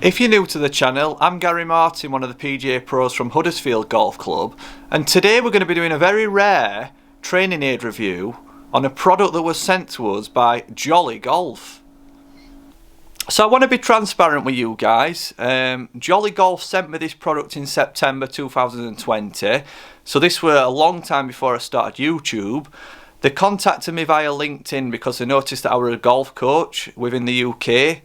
If you're new to the channel, I'm Gary Martin, one of the PGA pros from Huddersfield Golf Club, and today we're going to be doing a very rare training aid review on a product that was sent to us by Jolly Golf. So I want to be transparent with you guys. Jolly Golf sent me this product in September 2020, so this were a long time before I started YouTube. They contacted me via LinkedIn because they noticed that I was a golf coach within the UK.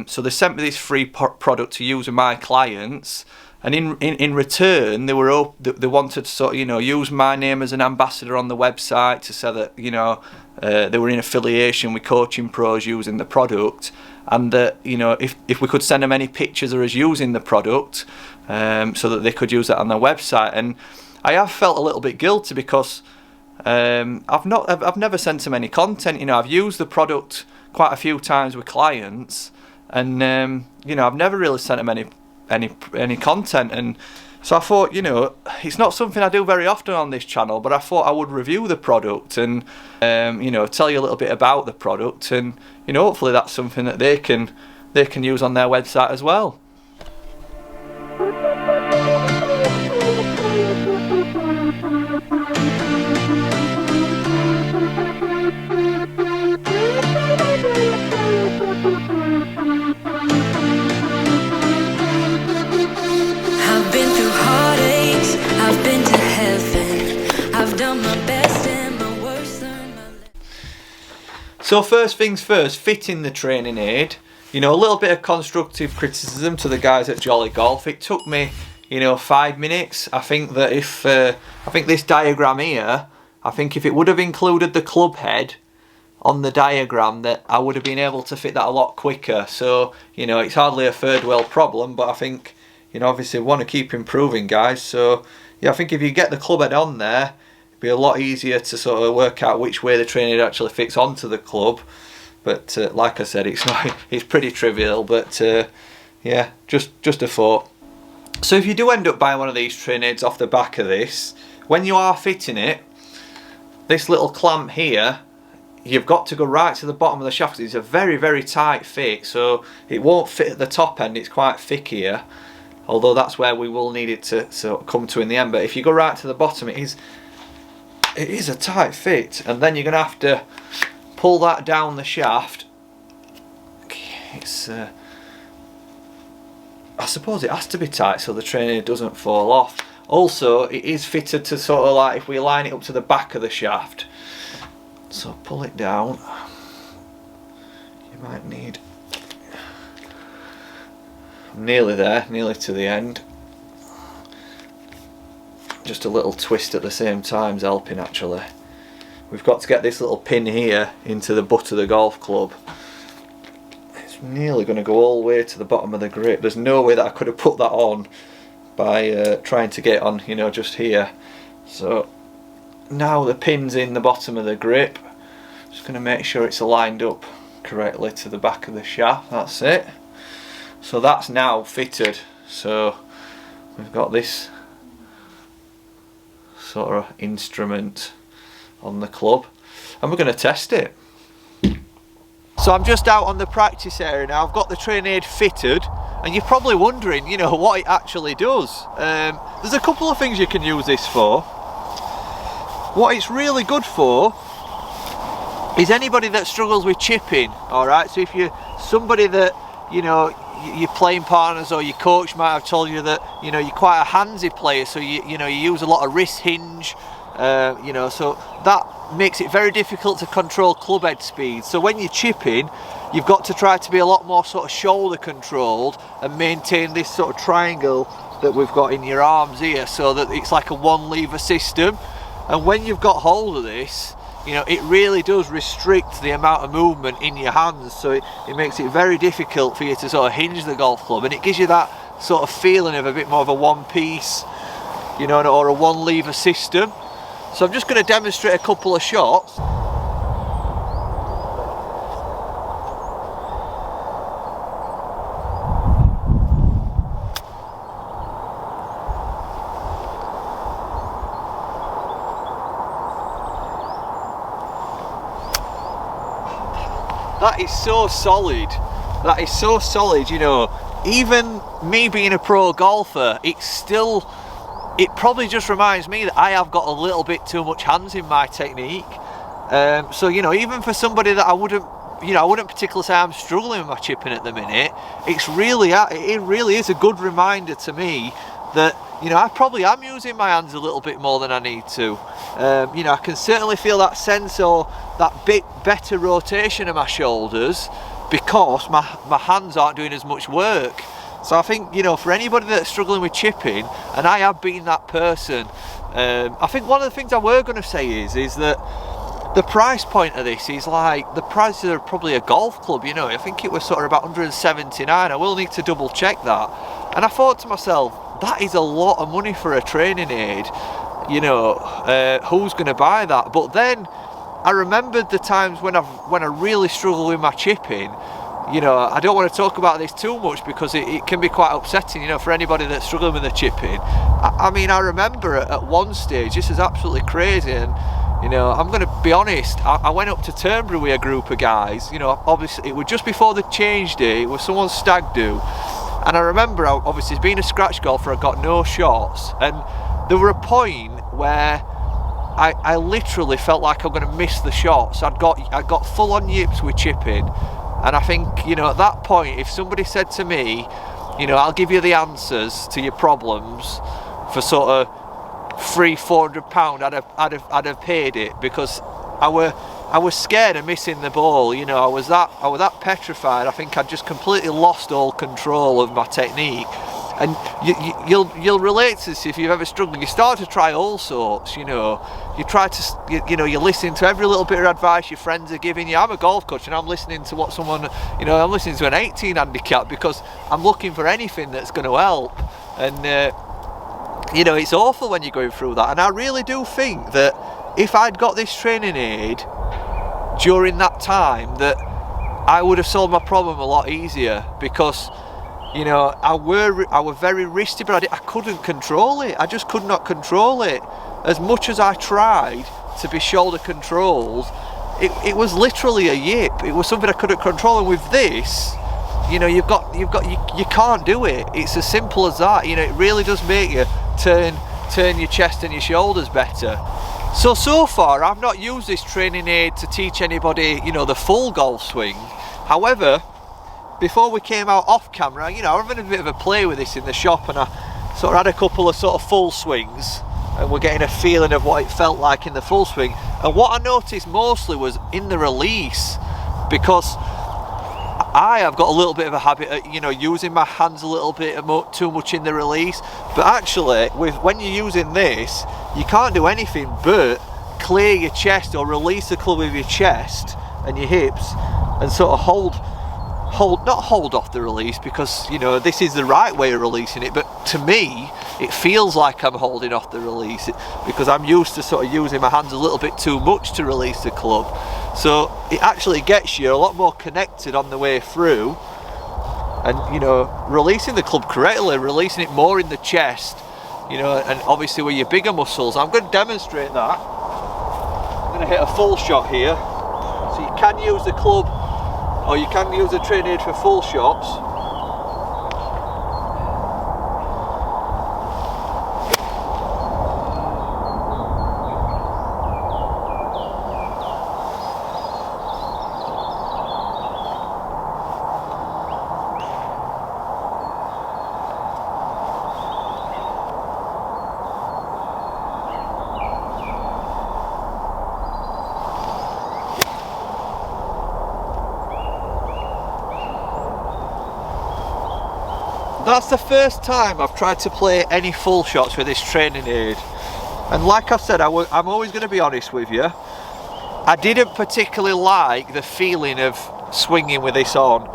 So they sent me this free product to use with my clients, and in return they wanted to sort of, use my name as an ambassador on the website to say that they were in affiliation with coaching pros using the product, and that if we could send them any pictures of us using the product, so that they could use that on their website. And I have felt a little bit guilty because I've never sent them any content. I've used the product quite a few times with clients, and I've never really sent them any content. And so I thought, it's not something I do very often on this channel, but I thought I would review the product and tell you a little bit about the product, and hopefully that's something that they can use on their website as well. So first things first, fitting the training aid. A little bit of constructive criticism to the guys at Jolly Golf. It took me, 5 minutes. I think that I think this diagram here, if it would have included the club head on the diagram, that I would have been able to fit that a lot quicker. So, it's hardly a third world problem, but I think, obviously we want to keep improving, guys. So, yeah, I think if you get the club head on there, it'd be a lot easier to sort of work out which way the training aid actually fits onto the club. But like I said, it's pretty trivial, but yeah, just a thought. So if you do end up buying one of these training aids off the back of this, when you are fitting it, this little clamp here, you've got to go right to the bottom of the shaft. It's a very, very tight fit, so it won't fit at the top end. It's quite thick here, although that's where we will need it to sort of come to in the end. But if you go right to the bottom, it is a tight fit, and then you're going to have to pull that down the shaft. It's I suppose it has to be tight so the training aid doesn't fall off. Also, it is fitted to sort of like, if we line it up to the back of the shaft, so pull it down. You might need, I'm nearly there, nearly to the end. Just a little twist at the same time is helping, actually. We've got to get this little pin here into the butt of the golf club. It's nearly going to go all the way to the bottom of the grip. There's no way that I could have put that on by trying to get on, just here. So now the pin's in the bottom of the grip. Just going to make sure it's lined up correctly to the back of the shaft. That's it. So that's now fitted. So we've got this sort of instrument on the club, and we're going to test it. So I'm just out on the practice area now. I've got the training aid fitted, and you're probably wondering, what it actually does. There's a couple of things you can use this for. What it's really good for is anybody that struggles with chipping. Alright, so if you're somebody that, your playing partners or your coach might have told you that you're quite a handsy player, so you use a lot of wrist hinge, so that makes it very difficult to control club head speed. So when you're chipping, you've got to try to be a lot more sort of shoulder controlled and maintain this sort of triangle that we've got in your arms here, so that it's like a one lever system. And when you've got hold of this, it really does restrict the amount of movement in your hands, so it makes it very difficult for you to sort of hinge the golf club, and it gives you that sort of feeling of a bit more of a one piece, or a one lever system. So I'm just going to demonstrate a couple of shots. That is so solid. That is so solid, even me being a pro golfer, it probably just reminds me that I have got a little bit too much hands in my technique. So, you know, even for somebody that I wouldn't particularly say I'm struggling with my chipping at the minute, it really is a good reminder to me that, you know, I probably am using my hands a little bit more than I need to. You know, I can certainly feel that sense or that bit better rotation of my shoulders because my hands aren't doing as much work. So I think, you know, for anybody that's struggling with chipping, and I have been that person, I think one of the things I were going to say is that the price point of this is like the prices of probably a golf club, you know. I think it was sort of about 179. I will need to double check that. And I thought to myself, that is a lot of money for a training aid, you know. Who's going to buy that? But then I remembered the times when I really struggle with my chipping. You know, I don't want to talk about this too much because it can be quite upsetting, you know, for anybody that's struggling with the chipping. I mean, I remember at one stage, this is absolutely crazy, and, you know, I'm going to be honest, I went up to Turnberry with a group of guys, you know, obviously it was just before the change day, it was someone's stag do, and I remember, obviously, being a scratch golfer, I got no shots, and there were a point where I literally felt like I'm going to miss the shots. I got full on yips with chipping. And I think, you know, at that point, if somebody said to me, you know, I'll give you the answers to your problems for sort of £300-400, I'd have paid it, because I was scared of missing the ball. You know, I was that petrified. I think I'd just completely lost all control of my technique. And you'll relate to this if you've ever struggled. You start to try all sorts, you know. You try to, you know, you're listening to every little bit of advice your friends are giving you. I'm a golf coach and I'm listening to what someone, you know, I'm listening to an 18 handicap because I'm looking for anything that's going to help. And, you know, it's awful when you're going through that. And I really do think that if I'd got this training aid during that time, that I would have solved my problem a lot easier, because, you know, I were very risky, but I couldn't control it. I just could not control it. As much as I tried to be shoulder controlled, it was literally a yip. It was something I couldn't control. And with this, you know, you can't do it. It's as simple as that. You know, it really does make you turn your chest and your shoulders better. So far, I've not used this training aid to teach anybody, you know, the full golf swing. However, before we came out off camera, you know, I was having a bit of a play with this in the shop, and I sort of had a couple of sort of full swings, and we're getting a feeling of what it felt like in the full swing. And what I noticed mostly was in the release, because I have got a little bit of a habit of, you know, using my hands a little bit too much in the release. But actually, when you're using this, you can't do anything but clear your chest or release the club with your chest and your hips, and sort of not hold off the release, because, you know, this is the right way of releasing it, but to me it feels like I'm holding off the release, because I'm used to sort of using my hands a little bit too much to release the club. So it actually gets you a lot more connected on the way through, and, you know, releasing the club correctly, releasing it more in the chest, you know, and obviously with your bigger muscles. I'm going to demonstrate that. I'm going to hit a full shot here. So you can use the club, or you can use a training aid for full shots. That's the first time I've tried to play any full shots with this training aid, and like I said, I'm always going to be honest with you. I didn't particularly like the feeling of swinging with this on.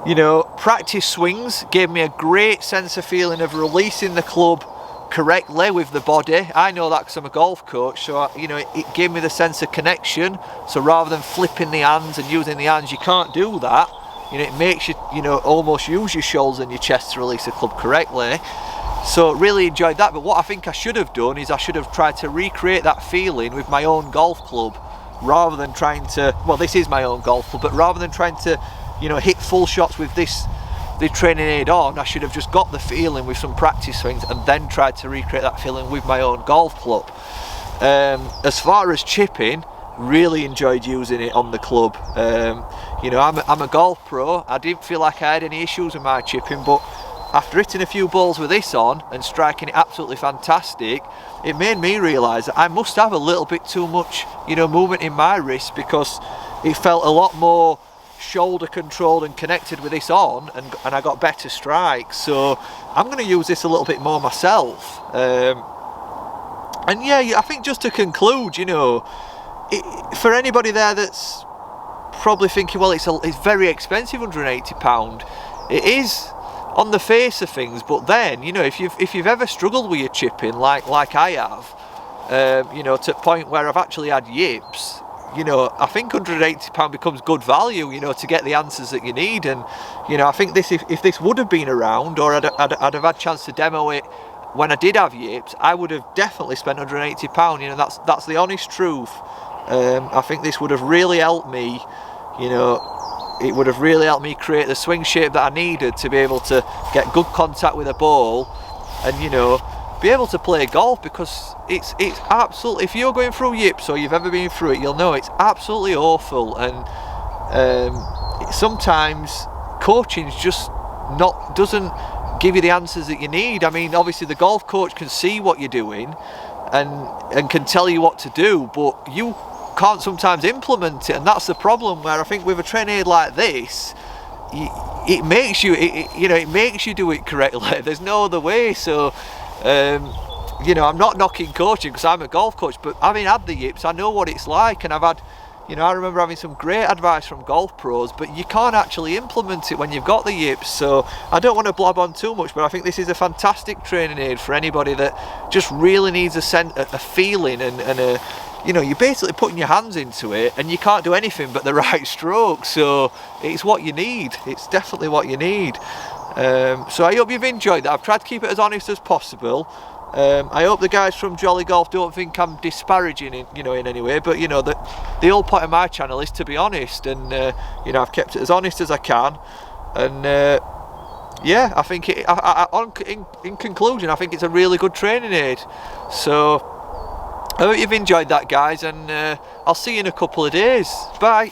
You know, practice swings gave me a great sense of feeling of releasing the club correctly with the body. I know that because I'm a golf coach, so you know, it gave me the sense of connection. So rather than flipping the hands and using the hands, you can't do that. You know, it makes you, you know, almost use your shoulders and your chest to release the club correctly. So really enjoyed that. But what I think I should have done is I should have tried to recreate that feeling with my own golf club, rather than trying to, well, this is my own golf club, but rather than trying to, you know, hit full shots with this the training aid on, I should have just got the feeling with some practice swings and then tried to recreate that feeling with my own golf club. As far as chipping, really enjoyed using it on the club. You know, I'm a golf pro. I didn't feel like I had any issues with my chipping, but after hitting a few balls with this on and striking it absolutely fantastic, it made me realise that I must have a little bit too much, you know, movement in my wrist, because it felt a lot more shoulder controlled and connected with this on, and I got better strikes. So I'm going to use this a little bit more myself. And yeah, I think just to conclude, you know, for anybody there that's probably thinking, well, it's very expensive, £180. It is on the face of things, but then, you know, if you've ever struggled with your chipping like I have, you know, to the point where I've actually had yips, you know, I think £180 becomes good value, you know, to get the answers that you need. And you know, I think this, if this would have been around, or I'd have had a chance to demo it when I did have yips, I would have definitely spent £180. You know, that's the honest truth. I think this would have really helped me, you know. It would have really helped me create the swing shape that I needed to be able to get good contact with a ball and, you know, be able to play golf, because it's absolutely, if you're going through yips or you've ever been through it, you'll know it's absolutely awful. And sometimes coaching's just doesn't give you the answers that you need. I mean, obviously the golf coach can see what you're doing and can tell you what to do, but you can't sometimes implement it, and that's the problem. Where I think with a training aid like this, it makes you, you know, it makes you do it correctly. There's no other way. So, you know, I'm not knocking coaching because I'm a golf coach, but having had the yips, I know what it's like, and I've had, you know, I remember having some great advice from golf pros, but you can't actually implement it when you've got the yips. So I don't want to blab on too much, but I think this is a fantastic training aid for anybody that just really needs a feeling and a, you know, you're basically putting your hands into it and you can't do anything but the right stroke. So it's what you need. It's definitely what you need. So I hope you've enjoyed that. I've tried to keep it as honest as possible. I hope the guys from Jolly Golf don't think I'm disparaging it, you know, in any way. But you know, the whole point of my channel is to be honest, and you know, I've kept it as honest as I can. And yeah, I think in conclusion, I think it's a really good training aid. So I hope you've enjoyed that, guys, and I'll see you in a couple of days. Bye.